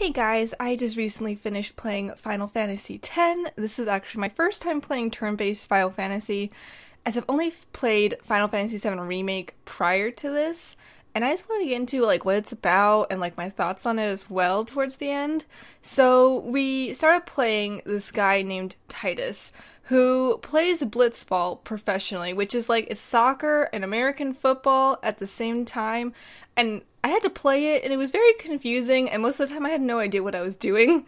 Hey guys, I just recently finished playing Final Fantasy X. This is actually my first time playing turn-based Final Fantasy, as I've only played Final Fantasy VII Remake prior to this, and I just wanted to get into what it's about and my thoughts on it as well towards the end. So we started playing this guy named Titus, who plays blitzball professionally, which is it's soccer and American football at the same time, and I had to play it, and it was very confusing, and most of the time I had no idea what I was doing.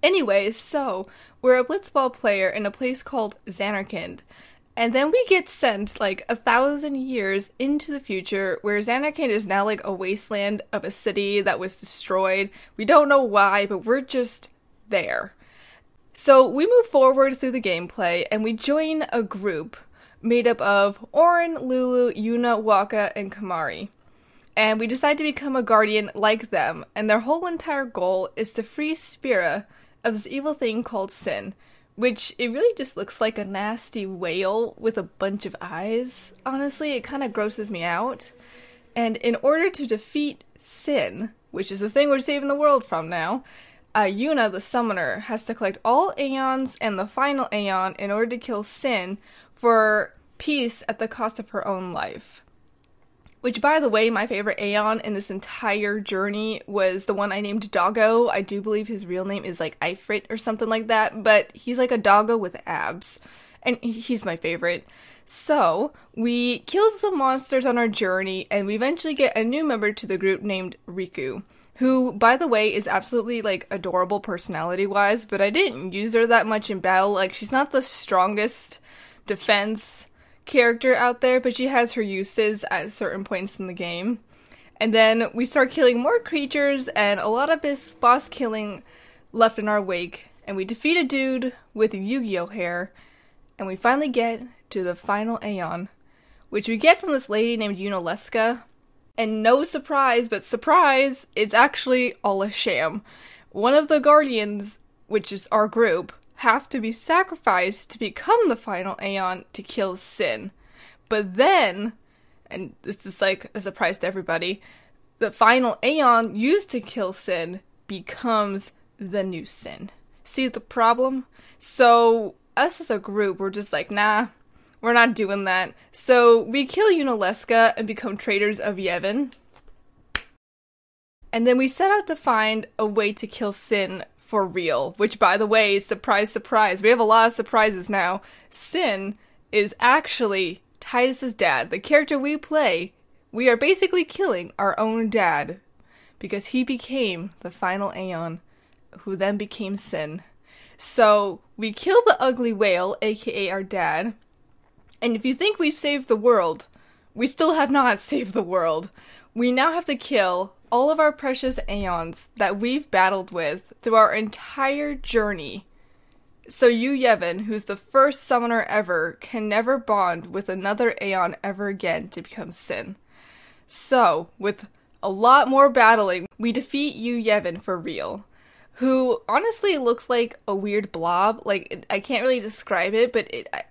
Anyways, so, we're a blitzball player in a place called Zanarkand, and then we get sent 1,000 years into the future, where Zanarkand is now a wasteland of a city that was destroyed. We don't know why, but we're just there. So we move forward through the gameplay, and we join a group made up of Auron, Lulu, Yuna, Wakka, and Kimahri. And we decide to become a guardian like them, and their whole entire goal is to free Spira of this evil thing called Sin, which it really just looks like a nasty whale with a bunch of eyes. Honestly, it kind of grosses me out. And in order to defeat Sin, which is the thing we're saving the world from now, Yuna, the summoner, has to collect all Aeons and the final Aeon in order to kill Sin for peace at the cost of her own life. Which, by the way, my favorite Aeon in this entire journey was the one I named Doggo. I do believe his real name is Ifrit or something like that, but he's like a doggo with abs. And he's my favorite. So, we killed some monsters on our journey, and we eventually get a new member to the group named Riku, who, by the way, is absolutely, adorable personality-wise, but I didn't use her that much in battle. She's not the strongest defense character out there, but she has her uses at certain points in the game. And then we start killing more creatures, and a lot of this boss killing left in our wake, and we defeat a dude with Yu-Gi-Oh hair, and we finally get to the final Aeon, which we get from this lady named Yunalesca. And no surprise, but surprise, it's actually all a sham. One of the Guardians, which is our group, have to be sacrificed to become the final Aeon to kill Sin. But then, and this is a surprise to everybody, the final Aeon used to kill Sin becomes the new Sin. See the problem? So, us as a group, we're just nah, we're not doing that. So, we kill Yunalesca and become traitors of Yevon. And then we set out to find a way to kill Sin for real, which, by the way, surprise, surprise, we have a lot of surprises now. Sin is actually Titus's dad. The character we play, we are basically killing our own dad, because he became the final Aeon, who then became Sin. So, we kill the ugly whale, aka our dad, and if you think we've saved the world, we still have not saved the world. We now have to kill all of our precious Aeons that we've battled with through our entire journey. So you, Yevon, who's the first summoner ever, can never bond with another Aeon ever again to become Sin. So, with a lot more battling, we defeat you, Yevon, for real. Who honestly looks like a weird blob. I can't really describe it, but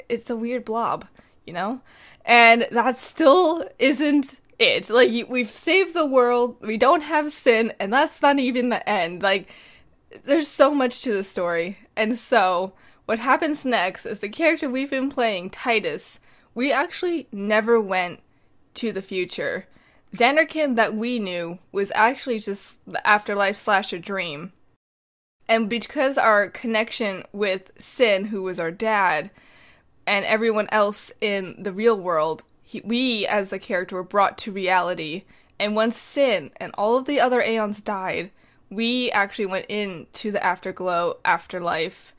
it's a weird blob, you know? And that still isn't it. We've saved the world, we don't have Sin, and that's not even the end. There's so much to the story. And so, what happens next is the character we've been playing, Titus, we actually never went to the future. Zanarkand that we knew was actually just the afterlife / a dream. And because our connection with Sin, who was our dad, and everyone else in the real world, we, as the character, were brought to reality, and once Sin and all of the other Aeons died, we actually went into the afterglow, afterlife,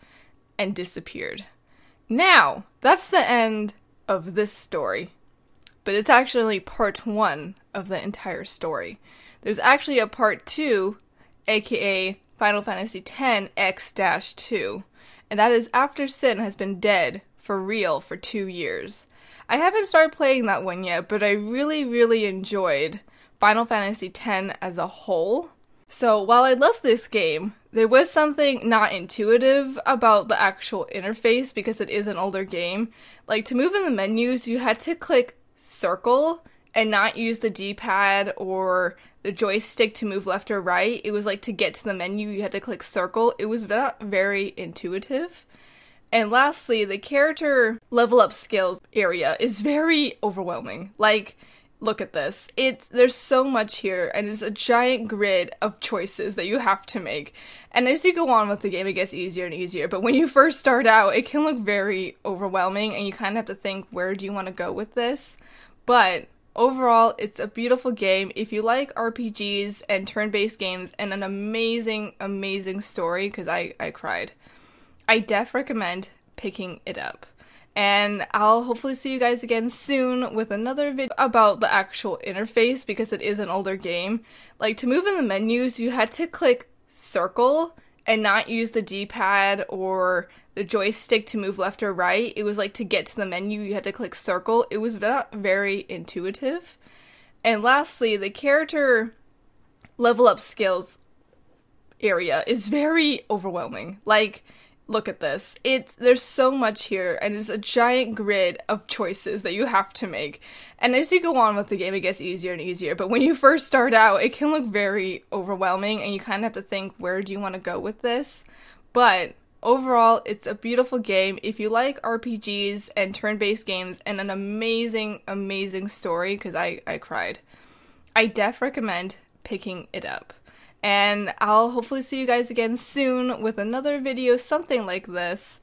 and disappeared. Now, that's the end of this story, but it's actually part 1 of the entire story. There's actually a part 2, aka Final Fantasy X X-2, and that is after Sin has been dead, for real, for 2 years. I haven't started playing that one yet, but I really, really enjoyed Final Fantasy X as a whole. So while I loved this game, there was something not intuitive about the actual interface because it is an older game. To move in the menus, you had to click circle and not use the D-pad or the joystick to move left or right. It was like to get to the menu, you had to click circle. It was not very intuitive. And lastly, the character level up skills area is very overwhelming. Like, look at this. There's so much here, and it's a giant grid of choices that you have to make. And as you go on with the game, it gets easier and easier. But when you first start out, it can look very overwhelming, and you kind of have to think, where do you want to go with this? But overall, it's a beautiful game. If you like RPGs and turn-based games and an amazing, amazing story, because I cried, I def recommend picking it up. And I'll hopefully see you guys again soon with another video about the actual interface, because it is an older game. Like, to move in the menus, you had to click circle and not use the D-pad or the joystick to move left or right. It was like to get to the menu, you had to click circle. It was not very intuitive. And lastly, the character level up skills area is very overwhelming. Like, look at this. There's so much here, and it's a giant grid of choices that you have to make. And as you go on with the game, it gets easier and easier. But when you first start out, it can look very overwhelming, and you kind of have to think, where do you want to go with this? But overall, it's a beautiful game. If you like RPGs and turn-based games and an amazing, amazing story, because I cried, I def recommend picking it up. And I'll hopefully see you guys again soon with another video, something like this,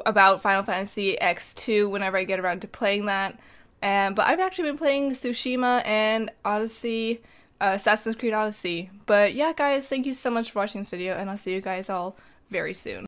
about Final Fantasy X2 whenever I get around to playing that. But I've actually been playing Tsushima and Odyssey, Assassin's Creed Odyssey. But yeah, guys, thank you so much for watching this video, and I'll see you guys all very soon.